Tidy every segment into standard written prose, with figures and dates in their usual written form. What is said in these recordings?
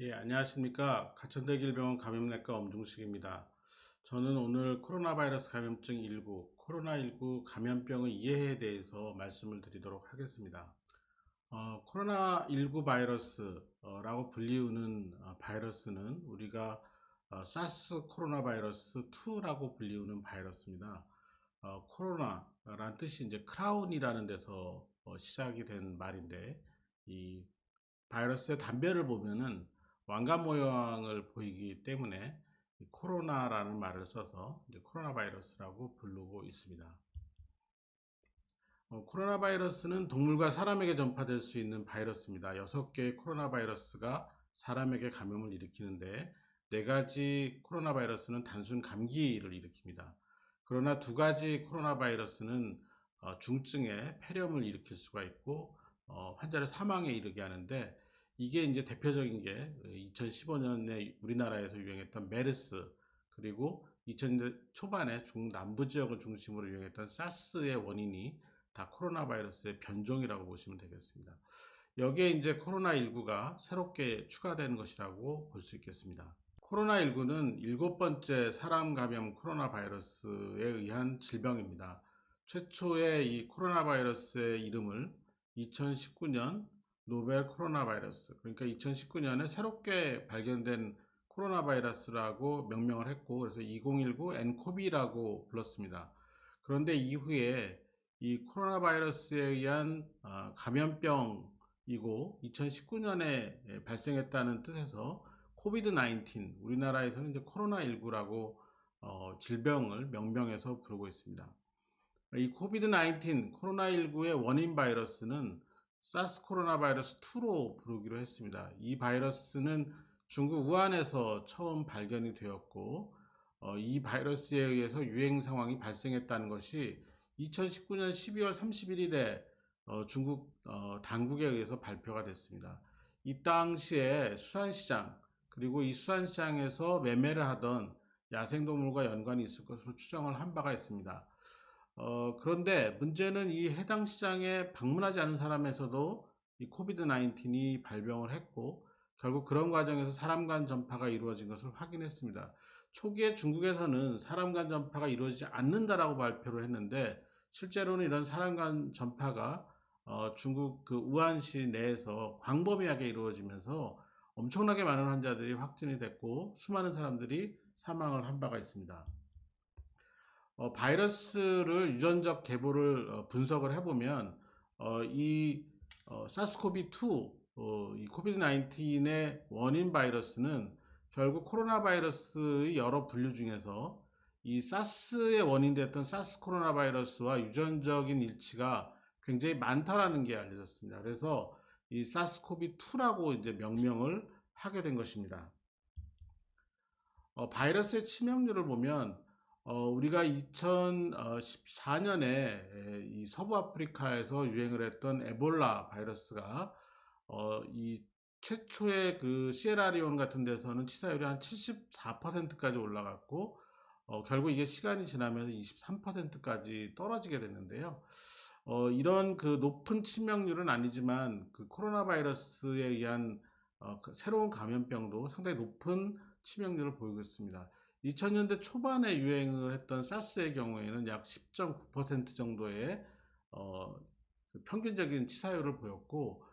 예, 안녕하십니까. 가천대길병원 감염내과 엄중식입니다. 저는 오늘 코로나 바이러스 감염증 19, 코로나19 감염병의 이해에 대해서 말씀을 드리도록 하겠습니다. 코로나19 바이러스라고 불리우는 바이러스는 우리가 사스 코로나 바이러스 2라고 불리우는 바이러스입니다. 코로나라는 뜻이 이제 크라운이라는 데서 시작이 된 말인데, 이 바이러스의 단별을 보면은 왕관 모양을 보이기 때문에 코로나라는 말을 써서 이제 코로나 바이러스라고 부르고 있습니다. 코로나 바이러스는 동물과 사람에게 전파될 수 있는 바이러스입니다. 6개의 코로나 바이러스가 사람에게 감염을 일으키는데 4가지 코로나 바이러스는 단순 감기를 일으킵니다. 그러나 2가지 코로나 바이러스는 중증의 폐렴을 일으킬 수가 있고 환자를 사망에 이르게 하는데, 이게 이제 대표적인 게 2015년에 우리나라에서 유행했던 메르스, 그리고 2000년대 초반에 중남부 지역을 중심으로 유행했던 사스의 원인이 다 코로나 바이러스의 변종이라고 보시면 되겠습니다. 여기에 이제 코로나19가 새롭게 추가된 것이라고 볼 수 있겠습니다. 코로나19는 7번째 사람 감염 코로나 바이러스에 의한 질병입니다. 최초의 이 코로나 바이러스의 이름을 2019년 노벨 코로나 바이러스, 그러니까 2019년에 새롭게 발견된 코로나 바이러스라고 명명을 했고, 그래서 2019 nCoV라고 불렀습니다. 그런데 이후에 이 코로나 바이러스에 의한 감염병이고 2019년에 발생했다는 뜻에서 코비드-19, 우리나라에서는 이제 코로나19라고 질병을 명명해서 부르고 있습니다. 이 코비드-19, 코로나19의 원인 바이러스는 사스 코로나 바이러스 2로 부르기로 했습니다. 이 바이러스는 중국 우한에서 처음 발견이 되었고, 이 바이러스에 의해서 유행 상황이 발생했다는 것이 2019년 12월 31일에 중국 당국에 의해서 발표가 됐습니다. 이 당시에 수산시장, 그리고 이 수산시장에서 매매를 하던 야생동물과 연관이 있을 것으로 추정을 한 바가 있습니다. 그런데 문제는 이 해당 시장에 방문하지 않은 사람에서도 이 코비드 19이 발병을 했고, 결국 그런 과정에서 사람 간 전파가 이루어진 것을 확인했습니다. 초기에 중국에서는 사람 간 전파가 이루어지지 않는다라고 발표를 했는데, 실제로는 이런 사람 간 전파가 중국 그 우한시 내에서 광범위하게 이루어지면서 엄청나게 많은 환자들이 확진이 됐고 수많은 사람들이 사망을 한 바가 있습니다. 바이러스를 유전적 계보를 분석을 해보면 이 사스코비2, 이 코비드 19의 원인 바이러스는 결국 코로나 바이러스의 여러 분류 중에서 이 사스의 원인됐던 사스 코로나 바이러스와 유전적인 일치가 굉장히 많다라는 게 알려졌습니다. 그래서 이 사스코비2라고 이제 명명을 하게 된 것입니다. 바이러스의 치명률을 보면 우리가 2014년에 이 서부 아프리카에서 유행을 했던 에볼라 바이러스가 이 최초의 그 시에라리온 같은 데서는 치사율이 한 74%까지 올라갔고 결국 이게 시간이 지나면서 23%까지 떨어지게 됐는데요. 이런 그 높은 치명률은 아니지만 그 코로나 바이러스에 의한 그 새로운 감염병도 상당히 높은 치명률을 보이고 있습니다. 2000년대 초반에 유행을 했던 사스의 경우에는 약 10.9% 정도의 그 평균적인 치사율을 보였고,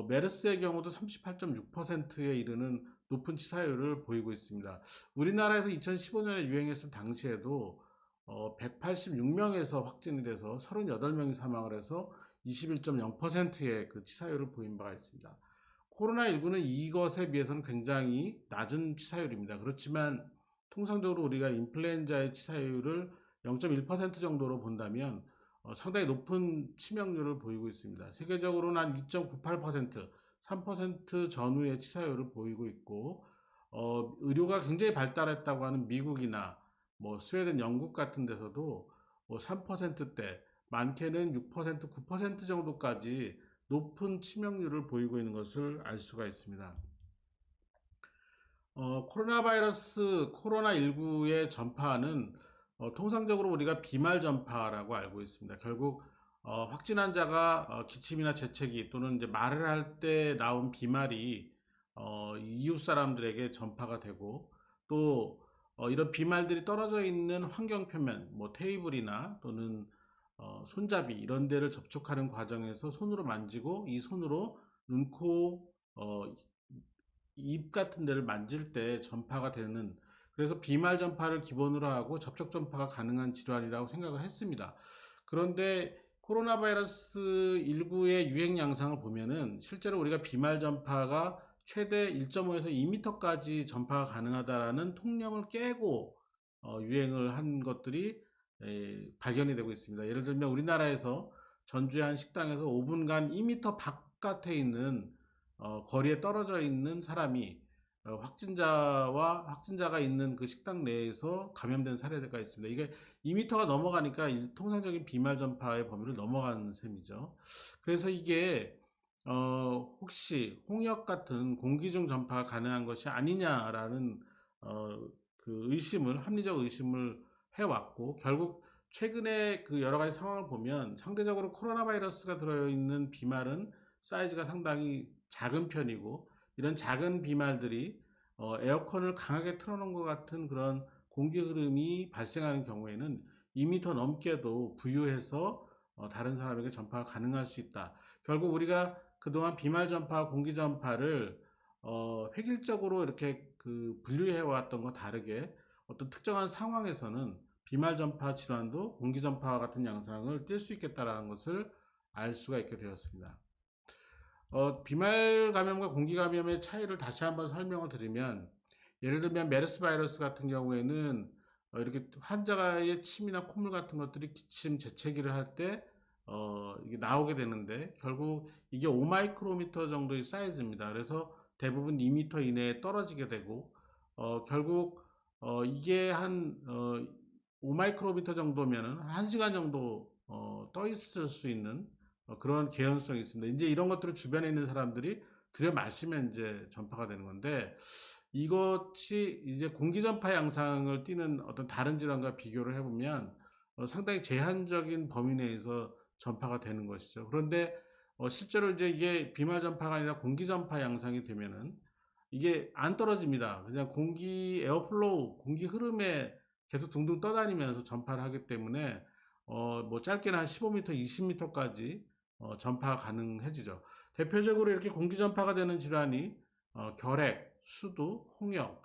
메르스의 경우도 38.6%에 이르는 높은 치사율을 보이고 있습니다. 우리나라에서 2015년에 유행했을 당시에도 186명에서 확진이 돼서 38명이 사망을 해서 21.0%의 그 치사율을 보인 바가 있습니다. 코로나19는 이것에 비해서는 굉장히 낮은 치사율입니다. 그렇지만 통상적으로 우리가 인플루엔자의 치사율을 0.1% 정도로 본다면 상당히 높은 치명률을 보이고 있습니다. 세계적으로는 한 2.98%, 3% 전후의 치사율을 보이고 있고, 의료가 굉장히 발달했다고 하는 미국이나 뭐 스웨덴, 영국 같은 데서도 뭐 3%대, 많게는 6%, 9% 정도까지 높은 치명률을 보이고 있는 것을 알 수가 있습니다. 코로나 바이러스 코로나19의 전파는 통상적으로 우리가 비말 전파라고 알고 있습니다. 결국 확진 환자가 기침이나 재채기 또는 이제 말을 할 때 나온 비말이 이웃 사람들에게 전파가 되고, 또 이런 비말들이 떨어져 있는 환경 표면, 뭐 테이블이나 또는 손잡이 이런 데를 접촉하는 과정에서 손으로 만지고, 이 손으로 눈, 코, 입 같은 데를 만질 때 전파가 되는, 그래서 비말 전파를 기본으로 하고 접촉 전파가 가능한 질환이라고 생각을 했습니다. 그런데 코로나 바이러스 19의 유행 양상을 보면은 실제로 우리가 비말 전파가 최대 1.5에서 2m까지 전파가 가능하다라는 통념을 깨고 유행을 한 것들이 발견이 되고 있습니다. 예를 들면 우리나라에서 전주의 한 식당에서 5분간 2m 바깥에 있는 거리에 떨어져 있는 사람이 확진자가 있는 그 식당 내에서 감염된 사례가 있습니다. 이게 2m가 넘어가니까 통상적인 비말 전파의 범위를 넘어간 셈이죠. 그래서 이게 혹시 홍역 같은 공기 중 전파가 가능한 것이 아니냐라는 그 합리적 의심을 해왔고, 결국 최근에 그 여러 가지 상황을 보면 상대적으로 코로나 바이러스가 들어있는 비말은 사이즈가 상당히 작은 편이고, 이런 작은 비말들이 에어컨을 강하게 틀어놓은 것 같은 그런 공기 흐름이 발생하는 경우에는 2m 넘게도 부유해서 다른 사람에게 전파가 가능할 수 있다. 결국 우리가 그동안 비말 전파, 공기 전파를 획일적으로 이렇게 그 분류해 왔던 것 다르게 어떤 특정한 상황에서는 비말 전파 질환도 공기 전파와 같은 양상을 띌 수 있겠다라는 것을 알 수가 있게 되었습니다. 비말 감염과 공기 감염의 차이를 다시 한번 설명을 드리면, 예를 들면 메르스 바이러스 같은 경우에는 이렇게 환자의 침이나 콧물 같은 것들이 기침, 재채기를 할 때 이게 나오게 되는데, 결국 이게 5마이크로미터 정도의 사이즈입니다. 그래서 대부분 2m 이내에 떨어지게 되고, 결국 이게 한 5마이크로미터 정도면은 1시간 정도 떠 있을 수 있는 그런 개연성이 있습니다. 이제 이런 것들을 주변에 있는 사람들이 들여 마시면 이제 전파가 되는 건데, 이것이 이제 공기 전파 양상을 띠는 어떤 다른 질환과 비교를 해보면 상당히 제한적인 범위 내에서 전파가 되는 것이죠. 그런데 실제로 이제 이게 비말 전파가 아니라 공기 전파 양상이 되면은 이게 안 떨어집니다. 그냥 공기 에어플로우, 공기 흐름에 계속 둥둥 떠다니면서 전파를 하기 때문에 뭐 짧게는 한 15m, 20m까지 전파가 가능해지죠. 대표적으로 이렇게 공기 전파가 되는 질환이 결핵, 수두, 홍역,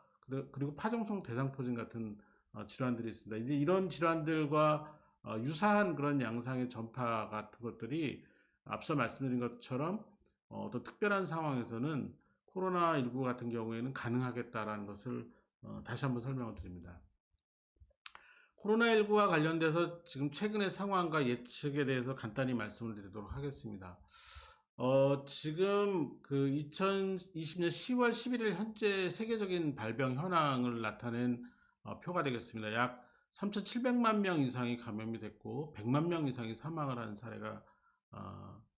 그리고 파종성 대상포진 같은 질환들이 있습니다. 이제 이런 질환들과 유사한 그런 양상의 전파 같은 것들이 앞서 말씀드린 것처럼 어떤 특별한 상황에서는 코로나19 같은 경우에는 가능하겠다라는 것을 다시 한번 설명을 드립니다. 코로나19와 관련돼서 지금 최근의 상황과 예측에 대해서 간단히 말씀을 드리도록 하겠습니다. 지금 그 2020년 10월 11일 현재 세계적인 발병 현황을 나타낸 표가 되겠습니다. 약 3,700만 명 이상이 감염이 됐고 100만 명 이상이 사망을 하는 사례가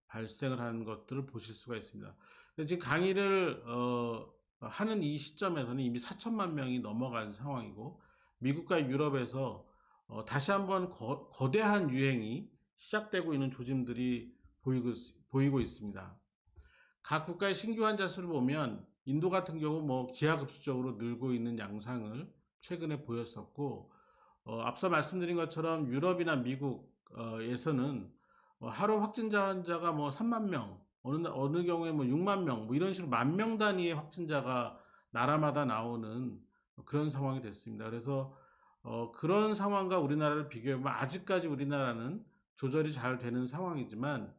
발생을 하는 것들을 보실 수가 있습니다. 지금 강의를 하는 이 시점에서는 이미 4천만 명이 넘어간 상황이고, 미국과 유럽에서 다시 한번 거대한 유행이 시작되고 있는 조짐들이 보이고 있습니다. 각 국가의 신규 환자 수를 보면 인도 같은 경우 뭐 기하급수적으로 늘고 있는 양상을 최근에 보였었고, 앞서 말씀드린 것처럼 유럽이나 미국에서는 하루 확진자 환자가 뭐 3만 명, 어느 경우에 뭐 6만 명, 뭐 이런 식으로 10,000명 단위의 확진자가 나라마다 나오는 그런 상황이 됐습니다. 그래서 그런 상황과 우리나라를 비교해보면 아직까지 우리나라는 조절이 잘 되는 상황이지만,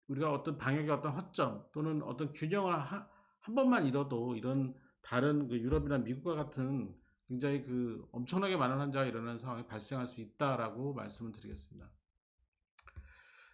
우리가 어떤 방역의 어떤 허점 또는 어떤 균형을 한 번만 잃어도 이런 다른 그 유럽이나 미국과 같은 굉장히 그 엄청나게 많은 환자가 일어나는 상황이 발생할 수 있다라고 말씀을 드리겠습니다.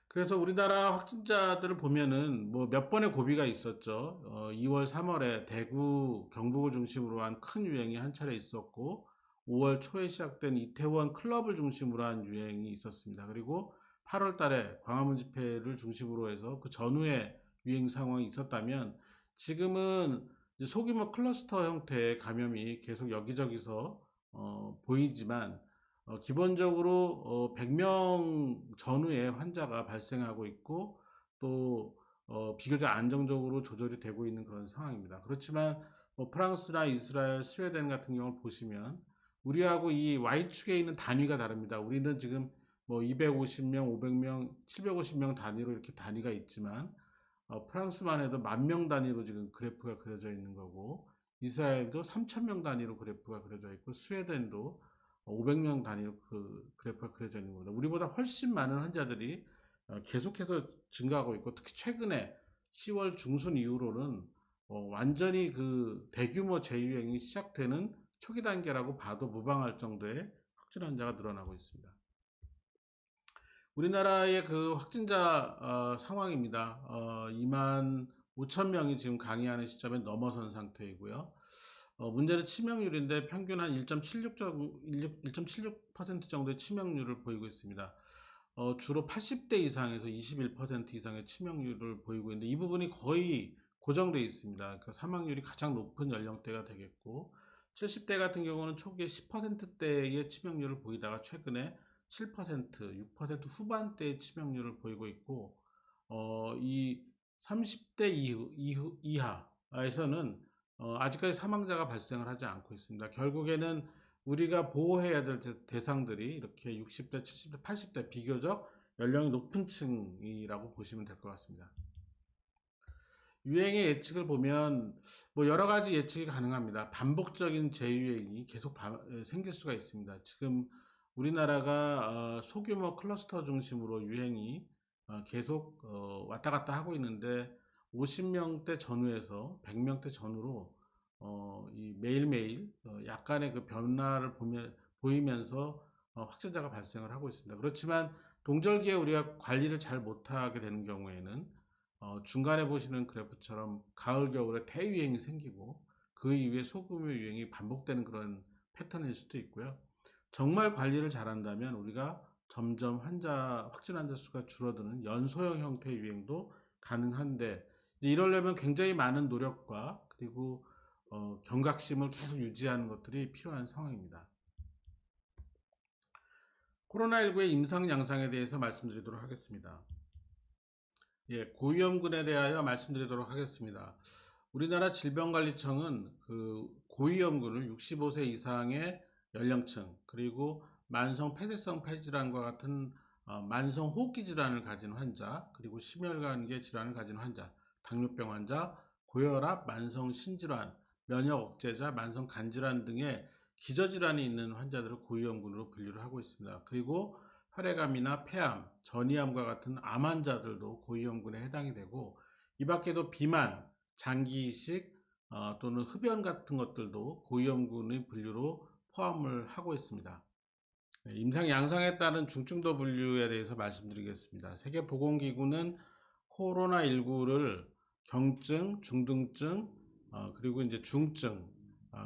그래서 우리나라 확진자들을 보면은 뭐 몇 번의 고비가 있었죠. 2월, 3월에 대구, 경북을 중심으로 한 큰 유행이 한 차례 있었고, 5월 초에 시작된 이태원 클럽을 중심으로 한 유행이 있었습니다. 그리고 8월 달에 광화문 집회를 중심으로 해서 그 전후에 유행 상황이 있었다면, 지금은 소규모 클러스터 형태의 감염이 계속 여기저기서 보이지만, 기본적으로 100명 전후에 환자가 발생하고 있고, 또 비교적 안정적으로 조절이 되고 있는 그런 상황입니다. 그렇지만 프랑스나 이스라엘, 스웨덴 같은 경우를 보시면 우리하고 이 Y축에 있는 단위가 다릅니다. 우리는 지금 뭐 250명, 500명, 750명 단위로 이렇게 단위가 있지만 프랑스만 해도 10,000명 단위로 지금 그래프가 그려져 있는 거고, 이스라엘도 3,000명 단위로 그래프가 그려져 있고, 스웨덴도 500명 단위로 그 그래프가 그려져 있는 겁니다. 우리보다 훨씬 많은 환자들이 계속해서 증가하고 있고, 특히 최근에 10월 중순 이후로는 완전히 그 대규모 재유행이 시작되는 초기 단계라고 봐도 무방할 정도의 확진 환자가 늘어나고 있습니다. 우리나라의 그 확진자 상황입니다. 2만 5천 명이 지금 강의하는 시점에 넘어선 상태이고요. 문제는 치명률인데 평균 한 1.76% 정도의 치명률을 보이고 있습니다. 주로 80대 이상에서 21% 이상의 치명률을 보이고 있는데, 이 부분이 거의 고정되어 있습니다. 그러니까 사망률이 가장 높은 연령대가 되겠고, 70대 같은 경우는 초기에 10%대의 치명률을 보이다가 최근에 7%, 6% 후반대의 치명률을 보이고 있고, 이 30대 이하에서는 아직까지 사망자가 발생을 하지 않고 있습니다. 결국에는 우리가 보호해야 될 대상들이 이렇게 60대, 70대, 80대 비교적 연령이 높은 층이라고 보시면 될 것 같습니다. 유행의 예측을 보면 뭐 여러 가지 예측이 가능합니다. 반복적인 재유행이 계속 생길 수가 있습니다. 지금 우리나라가 소규모 클러스터 중심으로 유행이 계속 왔다 갔다 하고 있는데, 50명대 전후에서 100명대 전후로 이 매일매일 약간의 그 변화를 보이면서 확진자가 발생을 하고 있습니다. 그렇지만 동절기에 우리가 관리를 잘 못하게 되는 경우에는 중간에 보시는 그래프처럼 가을 겨울에 대유행이 생기고 그 이후에 소규모 유행이 반복되는 그런 패턴일 수도 있고요. 정말 관리를 잘한다면 우리가 점점 확진 환자 수가 줄어드는 연소형 형태의 유행도 가능한데, 이러려면 굉장히 많은 노력과 그리고 경각심을 계속 유지하는 것들이 필요한 상황입니다. 코로나19의 임상 양상에 대해서 말씀드리도록 하겠습니다. 예, 고위험군에 대하여 말씀드리도록 하겠습니다. 우리나라 질병관리청은 그 고위험군을 65세 이상의 연령층, 그리고 만성 폐쇄성 폐질환과 같은 만성 호흡기 질환을 가진 환자, 그리고 심혈관계 질환을 가진 환자, 당뇨병 환자, 고혈압, 만성 신질환, 면역 억제자, 만성 간질환 등의 기저질환이 있는 환자들을 고위험군으로 분류를 하고 있습니다. 그리고 혈액암이나 폐암, 전이암과 같은 암 환자들도 고위험군에 해당이 되고, 이 밖에도 비만, 장기 이식 또는 흡연 같은 것들도 고위험군의 분류로 포함을 하고 있습니다. 임상 양상에 따른 중증도 분류에 대해서 말씀드리겠습니다. 세계보건기구는 코로나19를 경증, 중등증, 그리고 이제 중증,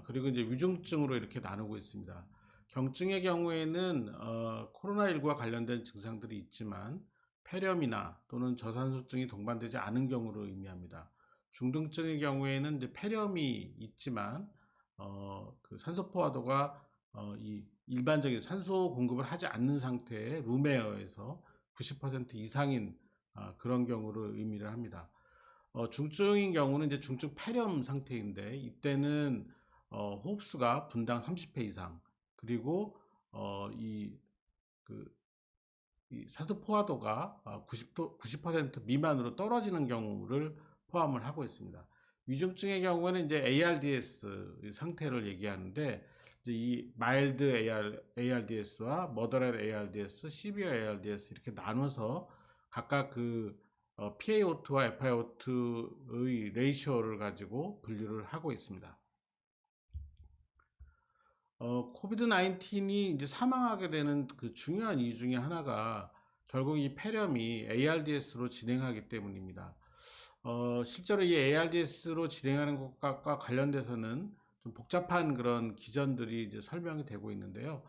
그리고 이제 위중증으로 이렇게 나누고 있습니다. 경증의 경우에는 코로나19와 관련된 증상들이 있지만 폐렴이나 또는 저산소증이 동반되지 않은 경우를 의미합니다. 중등증의 경우에는 이제 폐렴이 있지만 그 산소 포화도가 이 일반적인 산소 공급을 하지 않는 상태의 룸에어에서 90% 이상인 그런 경우를 의미를 합니다. 중증인 경우는 이제 중증 폐렴 상태인데, 이때는 호흡수가 분당 30회 이상, 그리고 이 산소 포화도가 90% 미만으로 떨어지는 경우를 포함을 하고 있습니다. 위중증의 경우에는 이제 ARDS 상태를 얘기하는데, 이 마일드 ARDS와 머더렛 ARDS, 시비어 ARDS 이렇게 나눠서 각각 그 PaO2와 FiO2의 레이쇼를 가지고 분류를 하고 있습니다. 코비드 19이 이제 사망하게 되는 그 중요한 이유 중에 하나가 결국 이 폐렴이 ARDS로 진행하기 때문입니다. 실제로 이 ARDS로 진행하는 것과 관련돼서는 좀 복잡한 그런 기전들이 이제 설명이 되고 있는데요.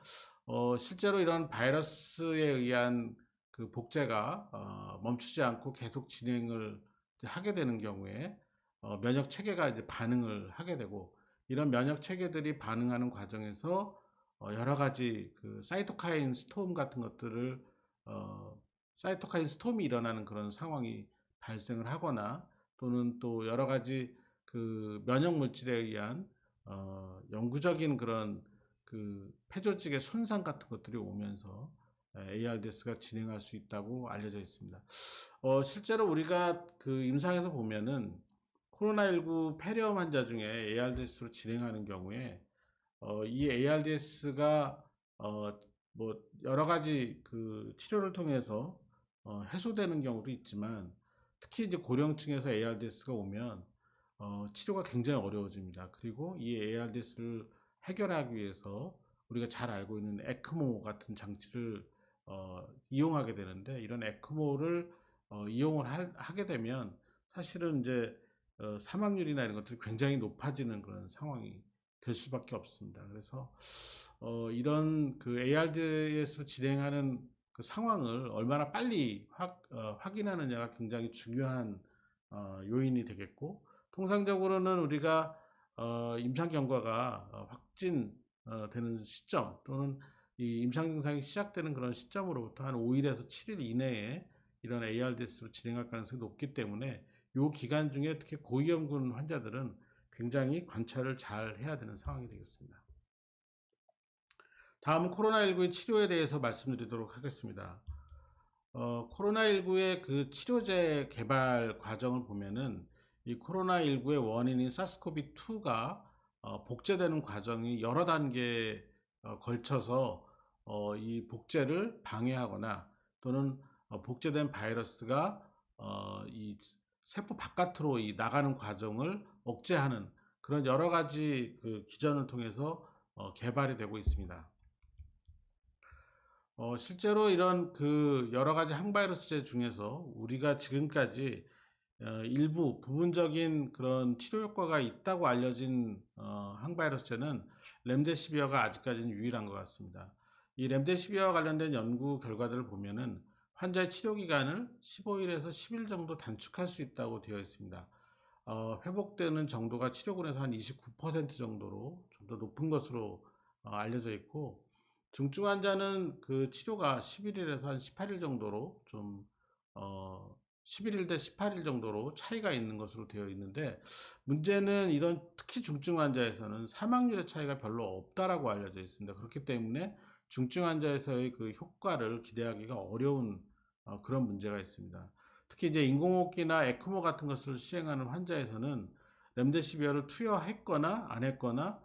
실제로 이런 바이러스에 의한 그 복제가 멈추지 않고 계속 진행을 하게 되는 경우에 면역 체계가 이제 반응을 하게 되고, 이런 면역 체계들이 반응하는 과정에서 여러 가지 그 사이토카인 스톰 같은 것들을 사이토카인 스톰이 일어나는 그런 상황이 발생을 하거나 또는 또 여러 가지 그 면역 물질에 의한 영구적인 그런 그 폐조직의 손상 같은 것들이 오면서 ARDS가 진행할 수 있다고 알려져 있습니다. 실제로 우리가 그 임상에서 보면은 코로나19 폐렴 환자 중에 ARDS로 진행하는 경우에 이 ARDS가 뭐 여러 가지 그 치료를 통해서 해소되는 경우도 있지만, 특히 이제 고령층에서 ARDS가 오면 치료가 굉장히 어려워집니다. 그리고 이 ARDS를 해결하기 위해서 우리가 잘 알고 있는 에크모 같은 장치를 이용하게 되는데, 이런 에크모를 이용을 하게 되면 사실은 이제 사망률이나 이런 것들이 굉장히 높아지는 그런 상황이 될 수밖에 없습니다. 그래서 이런 그 ARDS로 진행하는 그 상황을 얼마나 빨리 확인하느냐가 굉장히 중요한 요인이 되겠고, 통상적으로는 우리가 임상 경과가 확진되는 시점 또는 이 임상 증상이 시작되는 그런 시점으로부터 한 5일에서 7일 이내에 이런 ARDS로 진행할 가능성이 높기 때문에 이 기간 중에 특히 고위험군 환자들은 굉장히 관찰을 잘 해야 되는 상황이 되겠습니다. 다음은 코로나19의 치료에 대해서 말씀드리도록 하겠습니다. 코로나19의 그 치료제 개발 과정을 보면은 이 코로나19의 원인인 사스코비2가 복제되는 과정이 여러 단계에 걸쳐서 이 복제를 방해하거나 또는 복제된 바이러스가 이 세포 바깥으로 나가는 과정을 억제하는 그런 여러 가지 그 기전을 통해서 개발이 되고 있습니다. 실제로 이런 그 여러 가지 항바이러스제 중에서 우리가 지금까지 일부 부분적인 그런 치료 효과가 있다고 알려진 항바이러스제는 렘데시비어가 아직까지는 유일한 것 같습니다. 이 렘데시비어와 관련된 연구 결과들을 보면은 환자의 치료 기간을 15일에서 10일 정도 단축할 수 있다고 되어 있습니다. 회복되는 정도가 치료군에서 한 29% 정도로 좀 더 높은 것으로 알려져 있고, 중증 환자는 그 치료가 11일에서 한 18일 정도로 좀 11일 대 18일 정도로 차이가 있는 것으로 되어 있는데, 문제는 이런 특히 중증 환자에서는 사망률의 차이가 별로 없다라고 알려져 있습니다. 그렇기 때문에 중증 환자에서의 그 효과를 기대하기가 어려운 그런 문제가 있습니다. 특히 이제 인공호흡기나 에크모 같은 것을 시행하는 환자에서는 렘데시비어를 투여했거나 안 했거나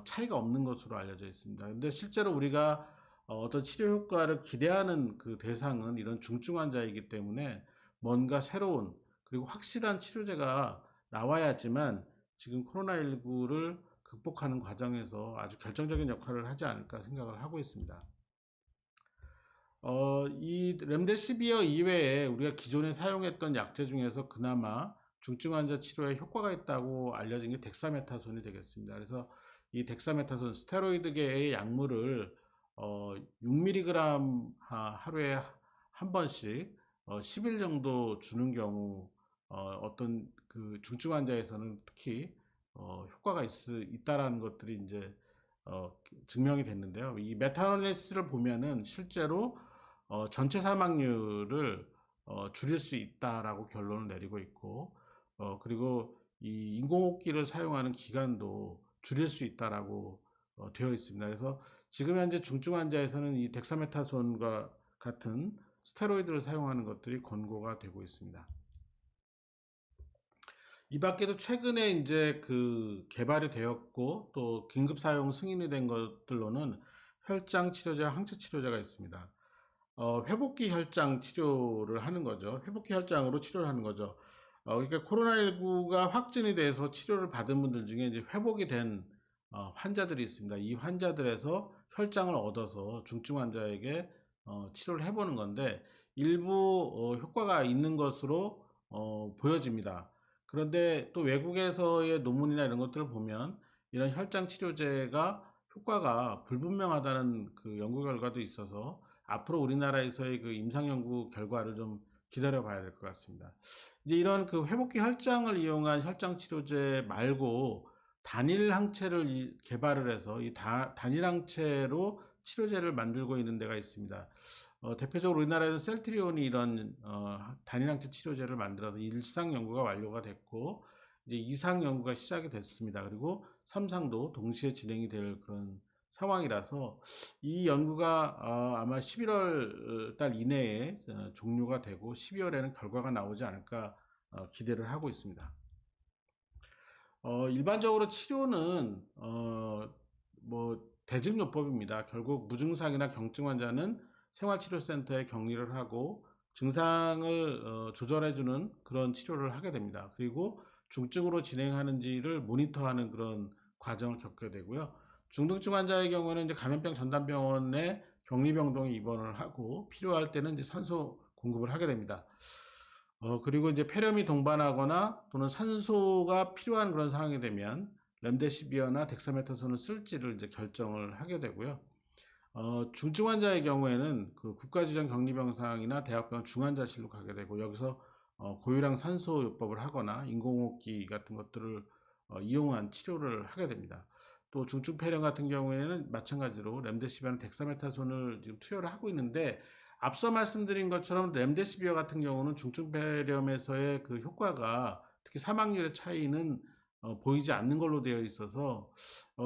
차이가 없는 것으로 알려져 있습니다. 근데 실제로 우리가 어떤 치료 효과를 기대하는 그 대상은 이런 중증 환자이기 때문에 뭔가 새로운 그리고 확실한 치료제가 나와야지만 지금 코로나19를 극복하는 과정에서 아주 결정적인 역할을 하지 않을까 생각을 하고 있습니다. 이 렘데시비어 이외에 우리가 기존에 사용했던 약제 중에서 그나마 중증 환자 치료에 효과가 있다고 알려진 게 덱사메타손이 되겠습니다. 그래서 이 덱사메타손 스테로이드계의 약물을 6mg 하루에 한 번씩 10일 정도 주는 경우 어떤 그 중증 환자에서는 특히 효과가 있다라는 것들이 이제 증명이 됐는데요. 이 메타어널리시스를 보면은 실제로 전체 사망률을 줄일 수 있다라고 결론을 내리고 있고, 그리고 이 인공호흡기를 사용하는 기간도 줄일 수 있다라고 되어 있습니다. 그래서 지금 현재 중증 환자에서는 이 덱사메타손과 같은 스테로이드를 사용하는 것들이 권고가 되고 있습니다. 이 밖에도 최근에 이제 그 개발이 되었고 또 긴급 사용 승인이 된 것들로는 혈장 치료제와 항체 치료제가 있습니다. 회복기 혈장 치료를 하는 거죠. 회복기 혈장으로 치료를 하는 거죠. 그러니까 코로나19가 확진이 돼서 치료를 받은 분들 중에 이제 회복이 된 환자들이 있습니다. 이 환자들에서 혈장을 얻어서 중증 환자에게 치료를 해보는 건데, 일부 효과가 있는 것으로 보여집니다. 그런데 또 외국에서의 논문이나 이런 것들을 보면 이런 혈장 치료제가 효과가 불분명하다는 그 연구 결과도 있어서 앞으로 우리나라에서의 그 임상 연구 결과를 좀 기다려 봐야 될 것 같습니다. 이제 이런 그 회복기 혈장을 이용한 혈장 치료제 말고 단일 항체를 개발을 해서 이 단일 항체로 치료제를 만들고 있는 데가 있습니다. 대표적으로 우리나라에서 셀트리온이 이런 단일항체 치료제를 만들어서 1상 연구가 완료가 됐고 이제 2상 연구가 시작이 됐습니다. 그리고 3상도 동시에 진행이 될 그런 상황이라서 이 연구가 아마 11월 달 이내에 종료가 되고 12월에는 결과가 나오지 않을까 기대를 하고 있습니다. 일반적으로 치료는 뭐 대증요법입니다. 결국 무증상이나 경증 환자는 생활치료센터에 격리를 하고 증상을 조절해주는 그런 치료를 하게 됩니다. 그리고 중증으로 진행하는지를 모니터하는 그런 과정을 겪게 되고요. 중등증 환자의 경우는 이제 감염병 전담병원에 격리병동에 입원을 하고 필요할 때는 이제 산소 공급을 하게 됩니다. 그리고 이제 폐렴이 동반하거나 또는 산소가 필요한 그런 상황이 되면 렘데시비어나 덱사메타손을 쓸지를 이제 결정을 하게 되고요. 중증 환자의 경우에는 그 국가지정 격리병상이나 대학병원 중환자실로 가게 되고 여기서 고유량 산소요법을 하거나 인공호흡기 같은 것들을 이용한 치료를 하게 됩니다. 또 중증 폐렴 같은 경우에는 마찬가지로 렘데시비어나 덱사메타손을 지금 투여를 하고 있는데 앞서 말씀드린 것처럼 렘데시비어 같은 경우는 중증 폐렴에서의 그 효과가 특히 사망률의 차이는 보이지 않는 걸로 되어 있어서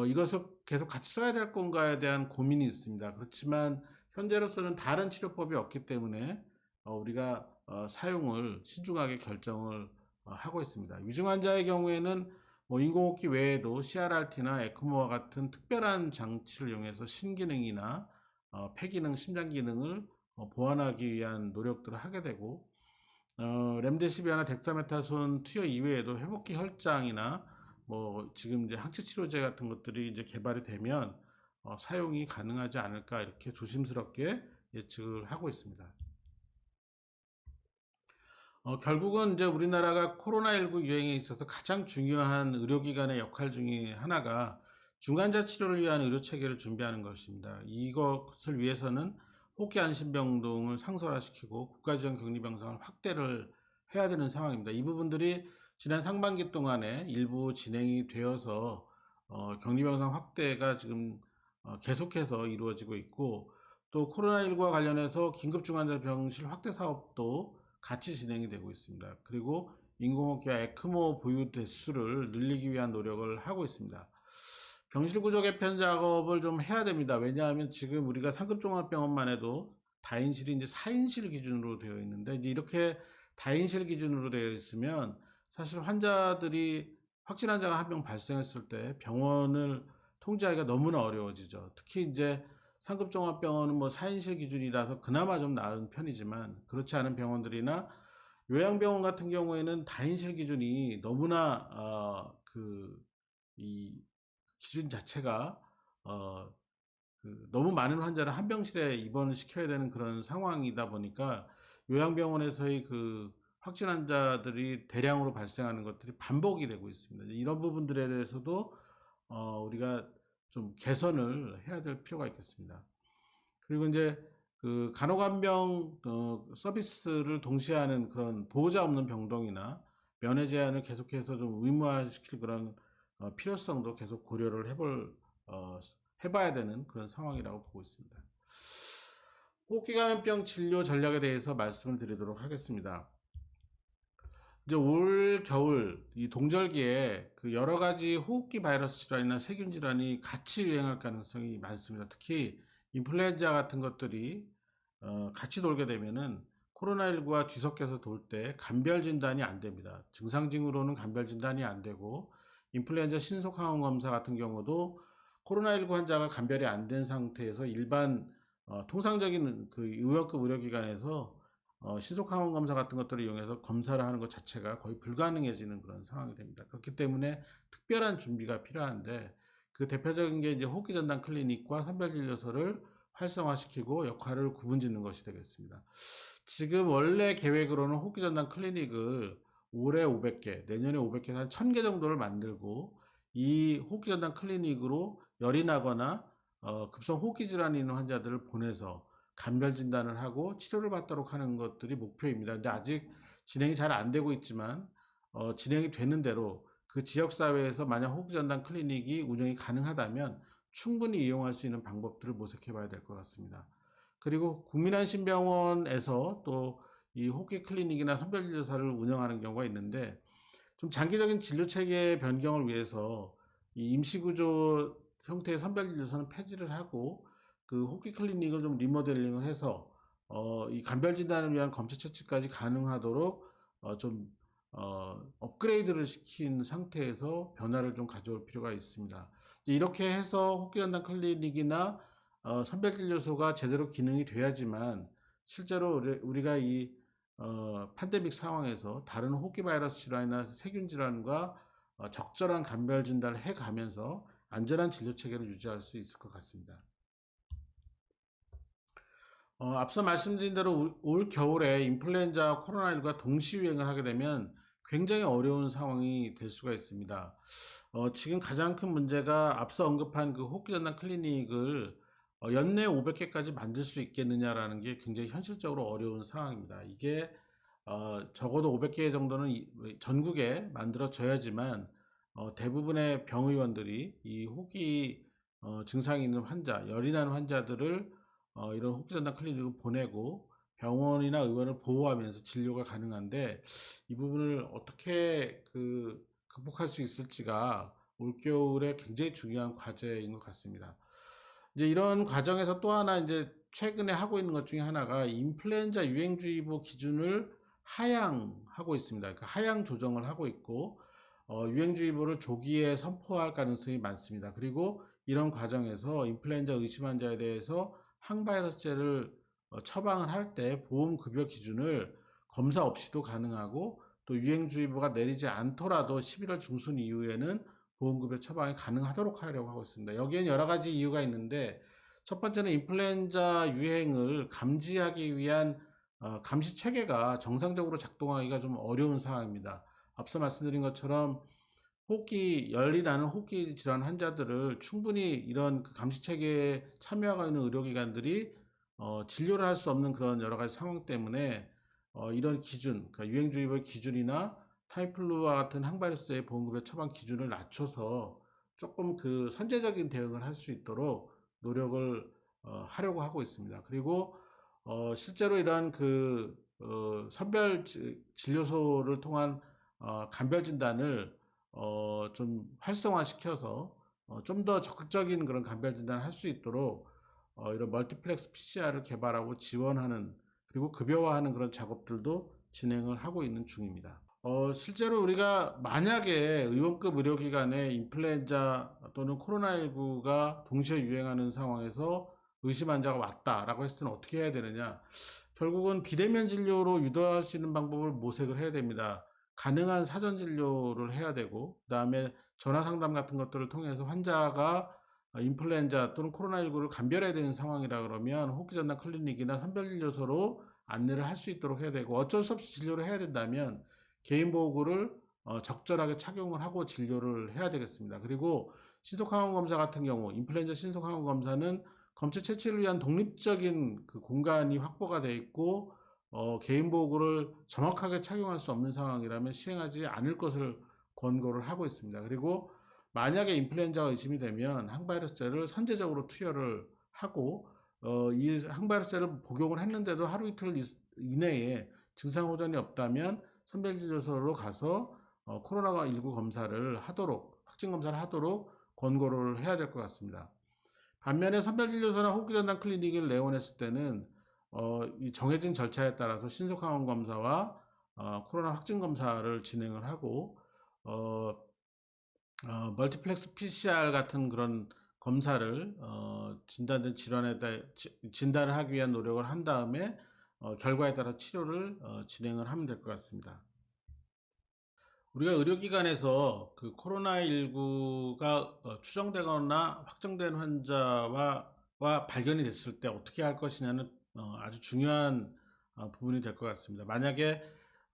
이것을 계속 같이 써야 될 건가에 대한 고민이 있습니다. 그렇지만 현재로서는 다른 치료법이 없기 때문에 우리가 사용을 신중하게 결정을 하고 있습니다. 위중 환자의 경우에는 뭐 인공호흡기 외에도 CRRT나 에크모와 같은 특별한 장치를 이용해서 신기능이나 폐기능, 심장기능을 보완하기 위한 노력들을 하게 되고 렘데시비어나 덱사메타손 투여 이외에도 회복기 혈장이나 뭐 지금 이제 항체 치료제 같은 것들이 이제 개발이 되면 사용이 가능하지 않을까 이렇게 조심스럽게 예측을 하고 있습니다. 결국은 이제 우리나라가 코로나19 유행에 있어서 가장 중요한 의료기관의 역할 중에 하나가 중환자 치료를 위한 의료 체계를 준비하는 것입니다. 이것을 위해서는 호흡기 안심병동을 상설화시키고 국가지정 격리병상을 확대를 해야 되는 상황입니다. 이 부분들이 지난 상반기 동안에 일부 진행이 되어서 격리병상 확대가 지금 계속해서 이루어지고 있고 또 코로나19와 관련해서 긴급중환자 병실 확대 사업도 같이 진행이 되고 있습니다. 그리고 인공호흡기와 에크모 보유 대수를 늘리기 위한 노력을 하고 있습니다. 병실 구조 개편 작업을 좀 해야 됩니다. 왜냐하면 지금 우리가 상급종합병원만 해도 다인실이 이제 4인실 기준으로 되어 있는데 이제 이렇게 다인실 기준으로 되어 있으면 사실 환자들이 확진 환자가 한 명 발생했을 때 병원을 통제하기가 너무나 어려워지죠. 특히 이제 상급종합병원은 뭐 4인실 기준이라서 그나마 좀 나은 편이지만 그렇지 않은 병원들이나 요양병원 같은 경우에는 다인실 기준이 너무나 이 기준 자체가 어, 너무 많은 환자를 한 병실에 입원을 시켜야 되는 그런 상황이다 보니까 요양병원에서의 그 확진 환자들이 대량으로 발생하는 것들이 반복이 되고 있습니다. 이런 부분들에 대해서도 우리가 좀 개선을 해야 될 필요가 있겠습니다. 그리고 이제 그 간호간병 서비스를 동시에 하는 그런 보호자 없는 병동이나 면회 제한을 계속해서 좀 의무화시킬 그런 필요성도 계속 고려를 해봐야 되는 그런 상황이라고 보고 있습니다. 호흡기 감염병 진료 전략에 대해서 말씀을 드리도록 하겠습니다. 이제 올 겨울 이 동절기에 그 여러 가지 호흡기 바이러스 질환이나 세균 질환이 같이 유행할 가능성이 많습니다. 특히 인플루엔자 같은 것들이 같이 돌게 되면은 코로나19와 뒤섞여서 돌 때 감별 진단이 안 됩니다. 증상징후로는 감별 진단이 안 되고 인플루엔자 신속 항원 검사 같은 경우도 코로나19 환자가 감별이 안 된 상태에서 일반 통상적인 그 의료급 의료기관에서 신속 항원 검사 같은 것들을 이용해서 검사를 하는 것 자체가 거의 불가능해지는 그런 상황이 됩니다. 그렇기 때문에 특별한 준비가 필요한데 그 대표적인 게 이제 호흡기 전담 클리닉과 선별진료소를 활성화시키고 역할을 구분짓는 것이 되겠습니다. 지금 원래 계획으로는 호흡기 전담 클리닉을 올해 500개, 내년에 500개, 한 1000개 정도를 만들고 이 호흡기 전담 클리닉으로 열이 나거나 급성 호흡기 질환이 있는 환자들을 보내서 감별 진단을 하고 치료를 받도록 하는 것들이 목표입니다. 근데 아직 진행이 잘 안 되고 있지만 진행이 되는 대로 그 지역사회에서 만약 호흡기 전담 클리닉이 운영이 가능하다면 충분히 이용할 수 있는 방법들을 모색해 봐야 될 것 같습니다. 그리고 국민안심병원에서 또 이 호흡기 클리닉이나 선별진료사를 운영하는 경우가 있는데, 좀 장기적인 진료 체계 변경을 위해서 이 임시구조 형태의 선별진료소는 폐지를 하고 그 호흡기 클리닉을 좀 리모델링을 해서 이 간별 진단을 위한 검체 채취까지 가능하도록 좀 업그레이드를 시킨 상태에서 변화를 좀 가져올 필요가 있습니다. 이렇게 해서 호흡기 전담 클리닉이나 선별진료소가 제대로 기능이 돼야지만 실제로 우리가 이 팬데믹 상황에서 다른 호흡기 바이러스 질환이나 세균 질환과 적절한 간별 진단을 해 가면서 안전한 진료 체계를 유지할 수 있을 것 같습니다. 앞서 말씀드린 대로 올 겨울에 인플루엔자와 코로나19가 동시 유행을 하게 되면 굉장히 어려운 상황이 될 수가 있습니다. 지금 가장 큰 문제가 앞서 언급한 그 호흡기 전담 클리닉을 연내 500개까지 만들 수 있겠느냐라는 게 굉장히 현실적으로 어려운 상황입니다. 이게 적어도 500개 정도는 전국에 만들어져야지만 대부분의 병의원들이 이 호흡기 증상이 있는 환자, 열이 나는 환자들을 이런 호흡기 전담 클리닉을 보내고 병원이나 의원을 보호하면서 진료가 가능한데, 이 부분을 어떻게 극복할 수 있을지가 올겨울에 굉장히 중요한 과제인 것 같습니다. 이제 이런 과정에서 또 하나 이제 최근에 하고 있는 것 중에 하나가 인플루엔자 유행주의보 기준을 하향하고 있습니다. 그러니까 하향 조정을 하고 있고 유행주의보를 조기에 선포할 가능성이 많습니다. 그리고 이런 과정에서 인플루엔자 의심 환자에 대해서 항바이러스제를 처방을 할 때 보험급여 기준을 검사 없이도 가능하고, 또 유행주의보가 내리지 않더라도 11월 중순 이후에는 보험급여 처방이 가능하도록 하려고 하고 있습니다. 여기엔 여러 가지 이유가 있는데, 첫 번째는 인플루엔자 유행을 감지하기 위한 감시 체계가 정상적으로 작동하기가 좀 어려운 상황입니다. 앞서 말씀드린 것처럼 열이 나는 호흡기 질환 환자들을 충분히 이런 그 감시 체계에 참여하고 있는 의료기관들이 진료를 할 수 없는 그런 여러 가지 상황 때문에 이런 기준, 그러니까 유행주의보 기준이나 타이플루와 같은 항바이러스제의 보험급여 처방 기준을 낮춰서 조금 그 선제적인 대응을 할 수 있도록 노력을 하려고 하고 있습니다. 그리고 실제로 이러한 선별 진료소를 통한 간별 진단을 좀 활성화시켜서 좀 더 적극적인 그런 간별 진단을 할 수 있도록 이런 멀티플렉스 PCR을 개발하고 지원하는, 그리고 급여화하는 그런 작업들도 진행을 하고 있는 중입니다. 실제로 우리가 만약에 의원급 의료기관에 인플루엔자 또는 코로나19가 동시에 유행하는 상황에서 의심 환자가 왔다라고 했을 때는 어떻게 해야 되느냐? 결국은 비대면 진료로 유도할 수 있는 방법을 모색을 해야 됩니다. 가능한 사전 진료를 해야 되고, 그 다음에 전화 상담 같은 것들을 통해서 환자가 인플루엔자 또는 코로나19를 감별해야 되는 상황이라 그러면 호흡기 전담 클리닉이나 선별진료소로 안내를 할 수 있도록 해야 되고, 어쩔 수 없이 진료를 해야 된다면 개인보호구를 적절하게 착용을 하고 진료를 해야 되겠습니다. 그리고 신속항원 검사 같은 경우, 인플루엔자 신속항원 검사는 검체 채취를 위한 독립적인 그 공간이 확보가 되어 있고 개인보호구를 정확하게 착용할 수 없는 상황이라면 시행하지 않을 것을 권고를 하고 있습니다. 그리고 만약에 인플루엔자가 의심이 되면 항바이러스제를 선제적으로 투여를 하고 이 항바이러스제를 복용을 했는데도 하루 이틀 이내에 증상 호전이 없다면 선별진료소로 가서 코로나19 검사를 하도록, 확진 검사를 하도록 권고를 해야 될 것 같습니다. 반면에 선별진료소나 호흡기전담 클리닉을 내원했을 때는 이 정해진 절차에 따라서 신속항원 검사와 코로나 확진 검사를 진행을 하고 멀티플렉스 PCR 같은 그런 검사를 진단된 질환에 대해 진단을 하기 위한 노력을 한 다음에 결과에 따라 치료를 진행을 하면 될 것 같습니다. 우리가 의료기관에서 그 코로나19가 추정되거나 확정된 환자와 발견이 됐을 때 어떻게 할 것이냐는 아주 중요한 부분이 될 것 같습니다. 만약에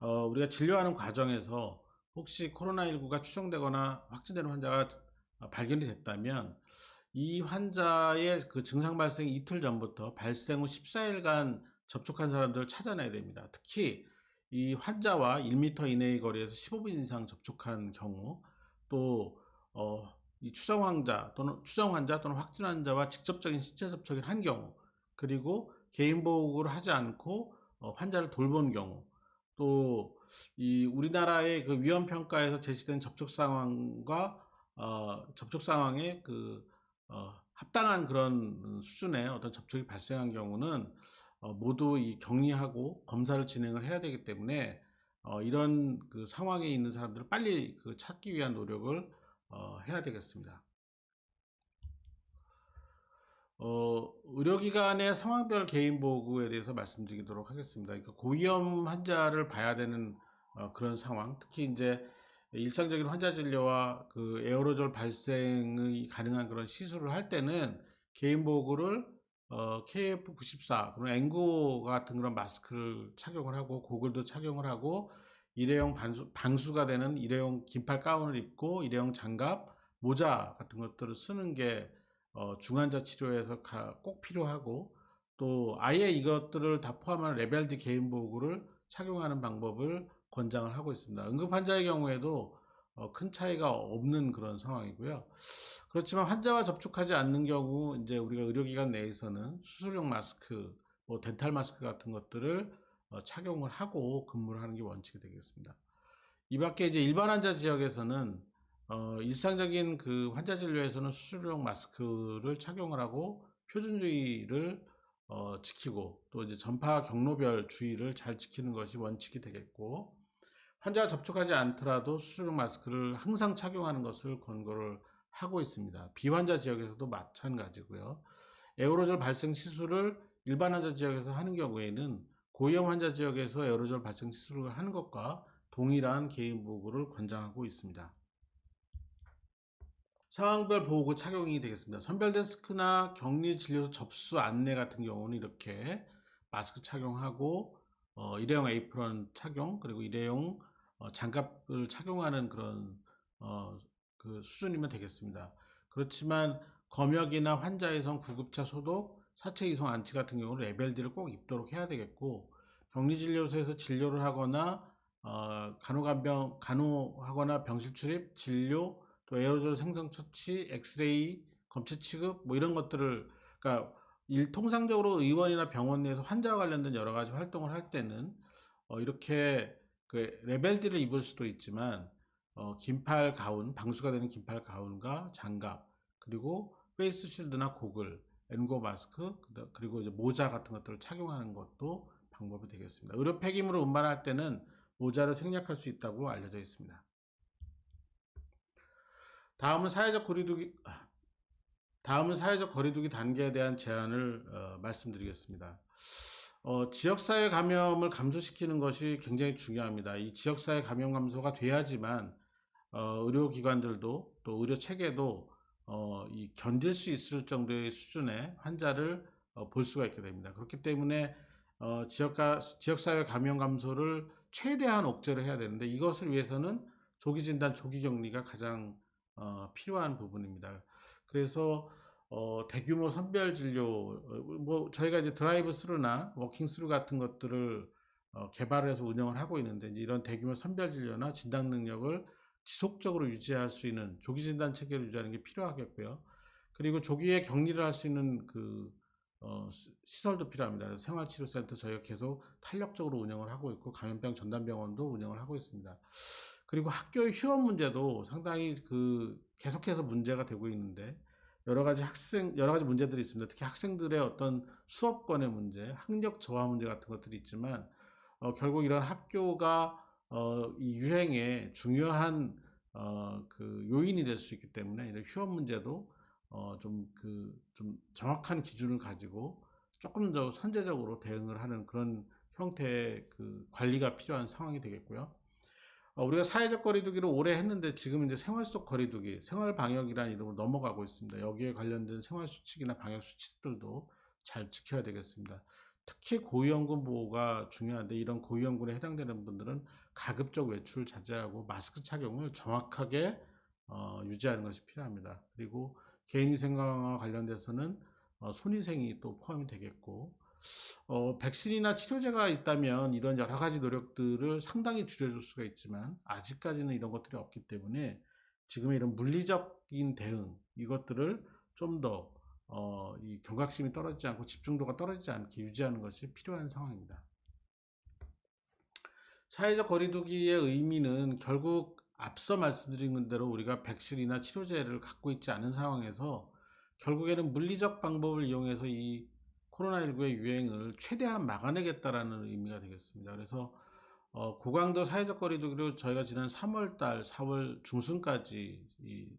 우리가 진료하는 과정에서 혹시 코로나19가 추정되거나 확진되는 환자가 발견이 됐다면 이 환자의 그 증상 발생 이틀 전부터 발생 후 14일간 접촉한 사람들을 찾아내야 됩니다. 특히 이 환자와 1m 이내의 거리에서 15분 이상 접촉한 경우, 또 이 추정 환자 또는 확진 환자와 직접적인 신체 접촉을 한 경우, 그리고 개인 보호를 하지 않고 환자를 돌본 경우, 또 이 우리나라의 그 위험 평가에서 제시된 접촉 상황과 접촉 상황에 합당한 그런 수준의 어떤 접촉이 발생한 경우는 모두 이 격리하고 검사를 진행을 해야 되기 때문에 이런 그 상황에 있는 사람들을 빨리 찾기 위한 노력을 해야 되겠습니다. 의료기관의 상황별 개인 보호구에 대해서 말씀드리도록 하겠습니다. 그러니까 고위험 환자를 봐야 되는 그런 상황, 특히 이제 일상적인 환자 진료와 그 에어로졸 발생이 가능한 그런 시술을 할 때는 개인 보호구를 KF94 그런 N95 같은 그런 마스크를 착용을 하고 고글도 착용을 하고 일회용 방수가 되는 일회용 긴팔 가운을 입고 일회용 장갑, 모자 같은 것들을 쓰는 게 중환자 치료에서 꼭 필요하고, 또 아예 이것들을 다 포함한 레벨 D 개인 보호구를 착용하는 방법을 권장을 하고 있습니다. 응급 환자의 경우에도 큰 차이가 없는 그런 상황이고요. 그렇지만 환자와 접촉하지 않는 경우 이제 우리가 의료기관 내에서는 수술용 마스크, 뭐 덴탈 마스크 같은 것들을 착용을 하고 근무를 하는 게 원칙이 되겠습니다. 이 밖에 이제 일반 환자 지역에서는 일상적인 그 환자 진료에서는 수술용 마스크를 착용을 하고 표준주의를 지키고, 또 이제 전파 경로별 주의를 잘 지키는 것이 원칙이 되겠고, 환자가 접촉하지 않더라도 수술용 마스크를 항상 착용하는 것을 권고를 하고 있습니다. 비환자 지역에서도 마찬가지고요. 에어로졸 발생 시술을 일반 환자 지역에서 하는 경우에는 고위험 환자 지역에서 에어로졸 발생 시술을 하는 것과 동일한 개인 보호구를 권장하고 있습니다. 상황별 보호구 착용이 되겠습니다. 선별 데스크나 격리 진료소 접수 안내 같은 경우는 이렇게 마스크 착용하고 일회용 에이프런 착용, 그리고 일회용 장갑을 착용하는 그런 그 수준이면 되겠습니다. 그렇지만 검역이나 환자에선 구급차 소독, 사체 이송 안치 같은 경우는 레벨 D를 꼭 입도록 해야 되겠고, 격리진료소에서 진료를 하거나 간호하거나 병실 출입, 진료, 또 에어로졸 생성 처치, 엑스레이, 검체 취급 뭐 이런 것들을, 그러니까 통상적으로 의원이나 병원 내에서 환자와 관련된 여러 가지 활동을 할 때는 이렇게 그 레벨 D를 입을 수도 있지만 긴팔 가운, 방수가 되는 긴팔 가운과 장갑, 그리고 페이스 쉴드나 고글, N95 마스크, 그리고 이제 모자 같은 것들을 착용하는 것도 방법이 되겠습니다. 의료 폐기물을 운반할 때는 모자를 생략할 수 있다고 알려져 있습니다. 다음은 사회적 거리두기 단계에 대한 제안을 말씀드리겠습니다. 지역사회 감염을 감소시키는 것이 굉장히 중요합니다. 이 지역사회 감염 감소가 돼야지만 의료기관들도 또 의료 체계도 견딜 수 있을 정도의 수준의 환자를 볼 수가 있게 됩니다. 그렇기 때문에 지역사회 감염 감소를 최대한 억제를 해야 되는데, 이것을 위해서는 조기 진단, 조기 격리가 가장 필요한 부분입니다. 그래서 대규모 선별 진료, 뭐 저희가 이제 드라이브 스루나 워킹 스루 같은 것들을 개발을 해서 운영을 하고 있는데, 이제 이런 대규모 선별 진료나 진단 능력을 지속적으로 유지할 수 있는 조기 진단 체계를 유지하는 게 필요하겠고요. 그리고 조기에 격리를 할 수 있는 시설도 필요합니다. 생활치료센터 저희가 계속 탄력적으로 운영을 하고 있고, 감염병 전담병원도 운영을 하고 있습니다. 그리고 학교의 휴업 문제도 상당히 계속해서 문제가 되고 있는데, 여러 가지 문제들이 있습니다. 특히 학생들의 어떤 수업권의 문제, 학력 저하 문제 같은 것들이 있지만, 결국 이런 학교가 이 유행의 중요한 요인이 될 수 있기 때문에, 이런 휴업 문제도 좀 정확한 기준을 가지고 조금 더 선제적으로 대응을 하는 그런 형태의 관리가 필요한 상황이 되겠고요. 우리가 사회적 거리두기를 오래 했는데 지금 이제 생활 속 거리두기, 생활 방역이라는 이름으로 넘어가고 있습니다. 여기에 관련된 생활 수칙이나 방역 수칙들도 잘 지켜야 되겠습니다. 특히 고위험군 보호가 중요한데, 이런 고위험군에 해당되는 분들은 가급적 외출을 자제하고 마스크 착용을 정확하게 유지하는 것이 필요합니다. 그리고 개인위생과 관련돼서는 손위생이 또 포함이 되겠고, 백신이나 치료제가 있다면 이런 여러 가지 노력들을 상당히 줄여줄 수가 있지만, 아직까지는 이런 것들이 없기 때문에 지금의 이런 물리적인 대응, 이것들을 좀 더 이 경각심이 떨어지지 않고 집중도가 떨어지지 않게 유지하는 것이 필요한 상황입니다. 사회적 거리두기의 의미는 결국 앞서 말씀드린 대로 우리가 백신이나 치료제를 갖고 있지 않은 상황에서 결국에는 물리적 방법을 이용해서 이 코로나19의 유행을 최대한 막아내겠다라는 의미가 되겠습니다. 그래서 고강도 사회적 거리두기로 저희가 지난 3월 달, 4월 중순까지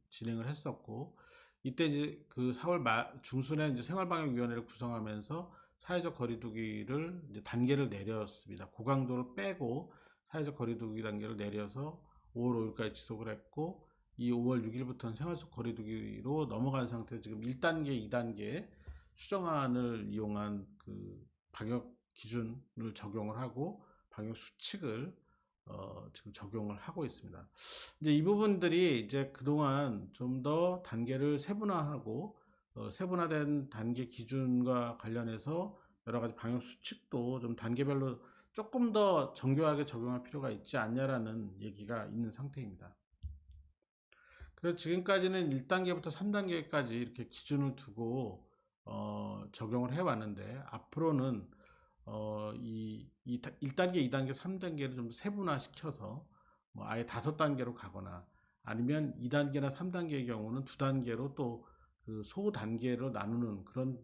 진행을 했었고, 이때 이제 그 4월 중순에 이제 생활방역위원회를 구성하면서 사회적 거리두기를 이제 단계를 내렸습니다. 고강도를 빼고 사회적 거리두기 단계를 내려서 5월 5일까지 지속을 했고, 이 5월 6일부터는 생활속 거리두기로 넘어간 상태에서 지금 1단계, 2단계 수정안을 이용한 그 방역 기준을 적용을 하고 방역 수칙을 지금 적용을 하고 있습니다. 이제 이 부분들이 이제 그동안 좀 더 단계를 세분화하고 세분화된 단계 기준과 관련해서 여러 가지 방역 수칙도 좀 단계별로 조금 더 정교하게 적용할 필요가 있지 않냐라는 얘기가 있는 상태입니다. 그래서 지금까지는 1단계부터 3단계까지 이렇게 기준을 두고 적용을 해 왔는데, 앞으로는 이 1단계, 2단계, 3단계를 좀 세분화 시켜서 뭐 아예 5단계로 가거나, 아니면 2단계나 3단계의 경우는 2단계로 또 그 소단계로 나누는 그런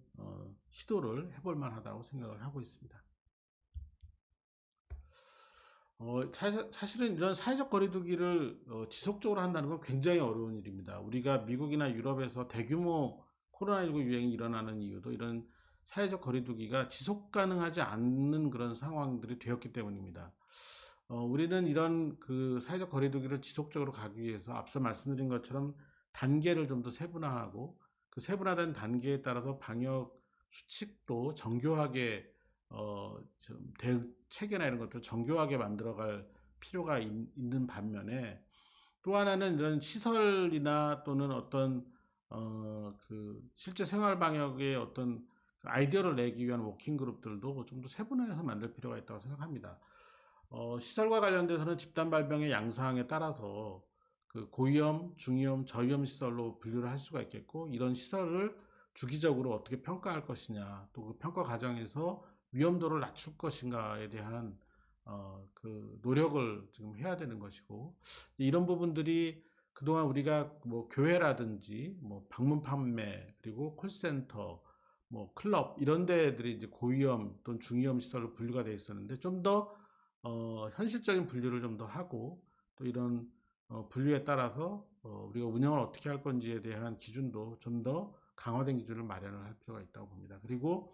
시도를 해볼 만하다고 생각을 하고 있습니다. 사실은 이런 사회적 거리두기를 지속적으로 한다는 건 굉장히 어려운 일입니다. 우리가 미국이나 유럽에서 대규모 코로나19 유행이 일어나는 이유도 이런 사회적 거리두기가 지속 가능하지 않는 그런 상황들이 되었기 때문입니다. 우리는 이런 그 사회적 거리두기를 지속적으로 가기 위해서 앞서 말씀드린 것처럼 단계를 좀 더 세분화하고, 그 세분화된 단계에 따라서 방역 수칙도 정교하게 좀 대응 체계나 이런 것들을 정교하게 만들어갈 필요가 있는 반면에, 또 하나는 이런 시설이나 또는 어떤 그 실제 생활 방역의 어떤 아이디어를 내기 위한 워킹 그룹들도 좀 더 세분화해서 만들 필요가 있다고 생각합니다. 시설과 관련돼서는 집단 발병의 양상에 따라서 그 고위험, 중위험, 저위험 시설로 분류를 할 수가 있겠고, 이런 시설을 주기적으로 어떻게 평가할 것이냐, 또 그 평가 과정에서 위험도를 낮출 것인가에 대한 그 노력을 지금 해야 되는 것이고, 이런 부분들이 그동안 우리가 뭐 교회라든지 뭐 방문 판매, 그리고 콜센터, 뭐 클럽 이런 데들이 이제 고위험 또는 중위험 시설로 분류가 되어 있었는데, 좀 더 현실적인 분류를 좀 더 하고, 또 이런 분류에 따라서 우리가 운영을 어떻게 할 건지에 대한 기준도 좀 더 강화된 기준을 마련을 할 필요가 있다고 봅니다. 그리고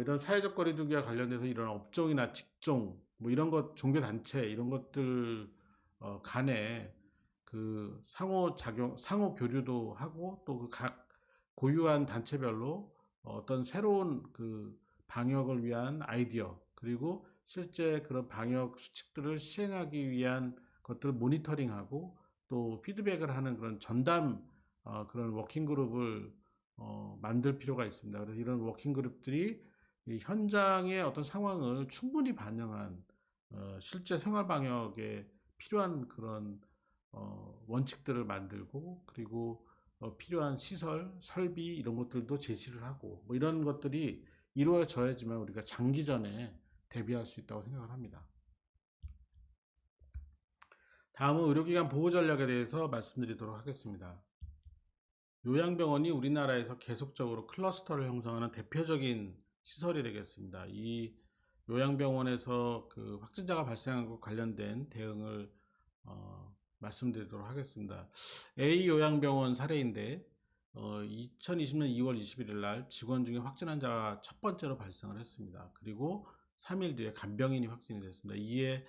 이런 사회적 거리두기와 관련돼서 이런 업종이나 직종, 뭐 이런 것, 종교단체, 이런 것들 간에 그 상호작용, 상호 교류도 하고, 또 그 각 고유한 단체별로 어떤 새로운 그 방역을 위한 아이디어, 그리고 실제 그런 방역 수칙들을 시행하기 위한 것들을 모니터링하고 또 피드백을 하는 그런 전담 그런 워킹 그룹을 만들 필요가 있습니다. 그래서 이런 워킹 그룹들이 이 현장의 어떤 상황을 충분히 반영한 실제 생활 방역에 필요한 그런 원칙들을 만들고, 그리고 필요한 시설, 설비 이런 것들도 제시를 하고, 뭐 이런 것들이 이루어져야지만 우리가 장기전에 대비할 수 있다고 생각을 합니다. 다음은 의료기관 보호 전략에 대해서 말씀드리도록 하겠습니다. 요양병원이 우리나라에서 계속적으로 클러스터를 형성하는 대표적인 시설이 되겠습니다. 이 요양병원에서 그 확진자가 발생한 것 관련된 대응을 말씀드리도록 하겠습니다. A 요양병원 사례인데 2020년 2월 21일 날 직원 중에 확진 환자가 첫 번째로 발생을 했습니다. 그리고 3일 뒤에 간병인이 확진이 됐습니다. 이에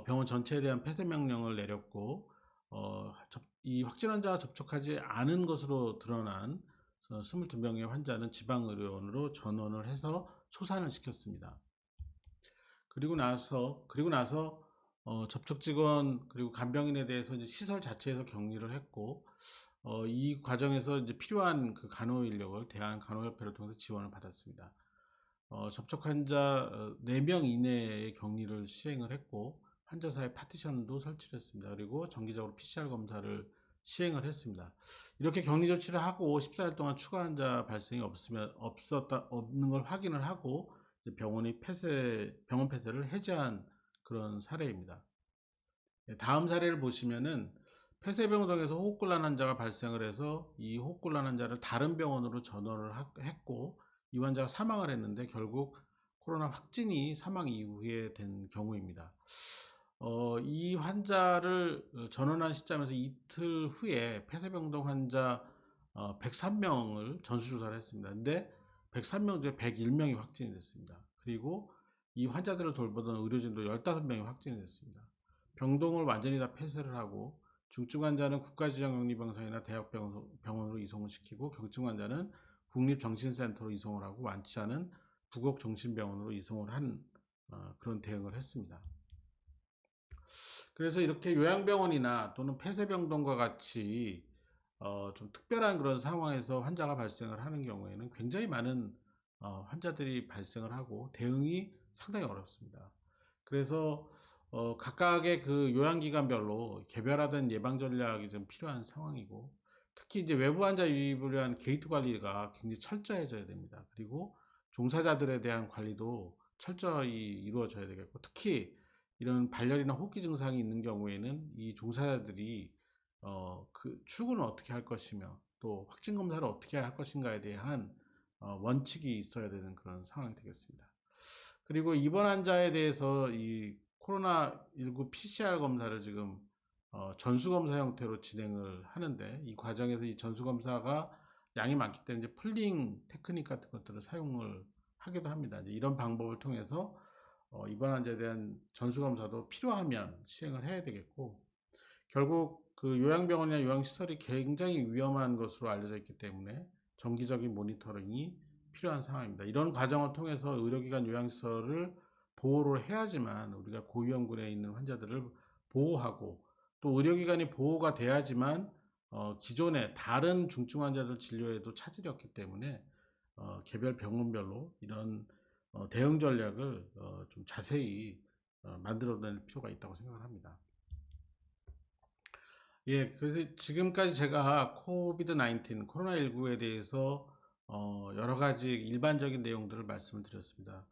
병원 전체에 대한 폐쇄 명령을 내렸고, 이 확진 환자가 접촉하지 않은 것으로 드러난 22명의 환자는 지방의료원으로 전원을 해서 소산을 시켰습니다. 그리고 나서 접촉 직원 그리고 간병인에 대해서 이제 시설 자체에서 격리를 했고, 이 과정에서 이제 필요한 그 간호 인력을 대한간호협회를 통해서 지원을 받았습니다. 접촉 환자 4명 이내의 격리를 시행을 했고, 환자 사이 파티션도 설치를 했습니다. 그리고 정기적으로 PCR 검사를 시행을 했습니다. 이렇게 격리 조치를 하고 14일 동안 추가 환자 발생이 없는 걸 확인을 하고 병원 폐쇄를 해제한 그런 사례입니다. 다음 사례를 보시면은 폐쇄병동에서 호흡곤란 환자가 발생을 해서 이 호흡곤란 환자를 다른 병원으로 전원을 했고 이 환자가 사망을 했는데 결국 코로나 확진이 사망 이후에 된 경우입니다. 이 환자를 전원한 시점에서 이틀 후에 폐쇄병동 환자 103명을 전수조사를 했습니다. 근데 103명 중에 101명이 확진이 됐습니다. 그리고 이 환자들을 돌보던 의료진도 15명이 확진이 됐습니다. 병동을 완전히 다 폐쇄를 하고 중증 환자는 국가지정격리병상이나 대학병원으로 이송을 시키고 경증 환자는 국립정신센터로 이송을 하고 완치 않은 부곡정신병원으로 이송을 한 그런 대응을 했습니다. 그래서 이렇게 요양병원이나 또는 폐쇄병동과 같이 좀 특별한 그런 상황에서 환자가 발생을 하는 경우에는 굉장히 많은 환자들이 발생을 하고 대응이 상당히 어렵습니다. 그래서 각각의 그 요양기관별로 개별화된 예방 전략이 좀 필요한 상황이고 특히 이제 외부 환자 유입을 위한 게이트 관리가 굉장히 철저해져야 됩니다. 그리고 종사자들에 대한 관리도 철저히 이루어져야 되겠고 특히 이런 발열이나 호흡기 증상이 있는 경우에는 이 종사자들이 그 출근을 어떻게 할 것이며 또 확진 검사를 어떻게 할 것인가에 대한 원칙이 있어야 되는 그런 상황이 되겠습니다. 그리고 입원 환자에 대해서 이 코로나19 PCR 검사를 지금 전수검사 형태로 진행을 하는데 이 과정에서 이 전수검사가 양이 많기 때문에 이제 풀링 테크닉 같은 것들을 사용을 하기도 합니다. 이제 이런 방법을 통해서 입원 환자에 대한 전수검사도 필요하면 시행을 해야 되겠고 결국 그 요양병원이나 요양시설이 굉장히 위험한 것으로 알려져 있기 때문에 정기적인 모니터링이 필요한 상황입니다. 이런 과정을 통해서 의료기관 요양시설을 보호를 해야지만 우리가 고위험군에 있는 환자들을 보호하고 또 의료기관이 보호가 돼야지만 기존의 다른 중증 환자들 진료에도 차질이 없기 때문에 개별 병원별로 이런 대응 전략을 좀 자세히 만들어낼 필요가 있다고 생각을 합니다. 예, 그래서 지금까지 제가 코비드-19, 코로나19에 대해서 여러 가지 일반적인 내용들을 말씀을 드렸습니다.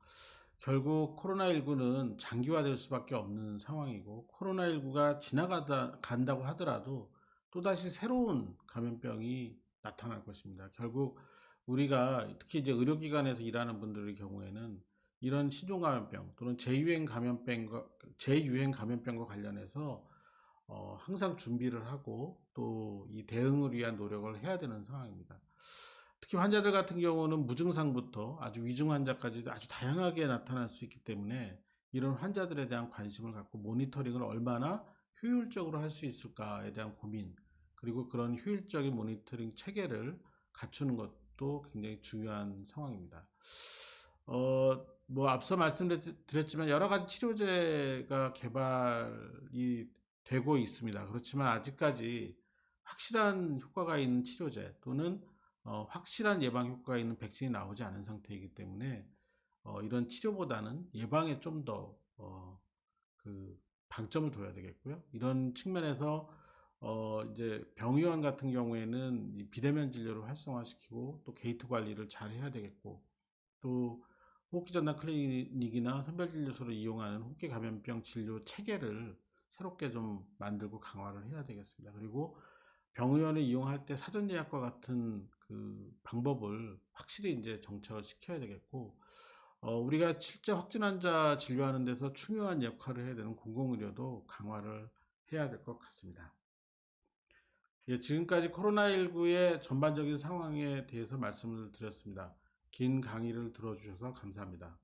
결국 코로나19는 장기화될 수밖에 없는 상황이고 코로나19가 간다고 하더라도 또다시 새로운 감염병이 나타날 것입니다. 결국 우리가 특히 이제 의료기관에서 일하는 분들의 경우에는 이런 신종감염병 또는 재유행 감염병과 관련해서 항상 준비를 하고 또 이 대응을 위한 노력을 해야 되는 상황입니다. 특히 환자들 같은 경우는 무증상부터 아주 위중 환자까지 아주 다양하게 나타날 수 있기 때문에 이런 환자들에 대한 관심을 갖고 모니터링을 얼마나 효율적으로 할 수 있을까에 대한 고민 그리고 그런 효율적인 모니터링 체계를 갖추는 것도 굉장히 중요한 상황입니다. 뭐 앞서 말씀드렸지만 여러 가지 치료제가 개발이 되고 있습니다. 그렇지만 아직까지 확실한 효과가 있는 치료제 또는 확실한 예방 효과가 있는 백신이 나오지 않은 상태이기 때문에 이런 치료보다는 예방에 좀 더 그 방점을 둬야 되겠고요. 이런 측면에서 이제 병의원 같은 경우에는 이 비대면 진료를 활성화시키고 또 게이트 관리를 잘 해야 되겠고 또 호흡기 전담 클리닉이나 선별진료소를 이용하는 호흡기 감염병 진료 체계를 새롭게 좀 만들고 강화를 해야 되겠습니다. 그리고 병의원을 이용할 때 사전 예약과 같은 그 방법을 확실히 이제 정착을 시켜야 되겠고 우리가 실제 확진 환자 진료하는 데서 중요한 역할을 해야 되는 공공의료도 강화를 해야 될 것 같습니다. 예, 지금까지 코로나19의 전반적인 상황에 대해서 말씀을 드렸습니다. 긴 강의를 들어주셔서 감사합니다.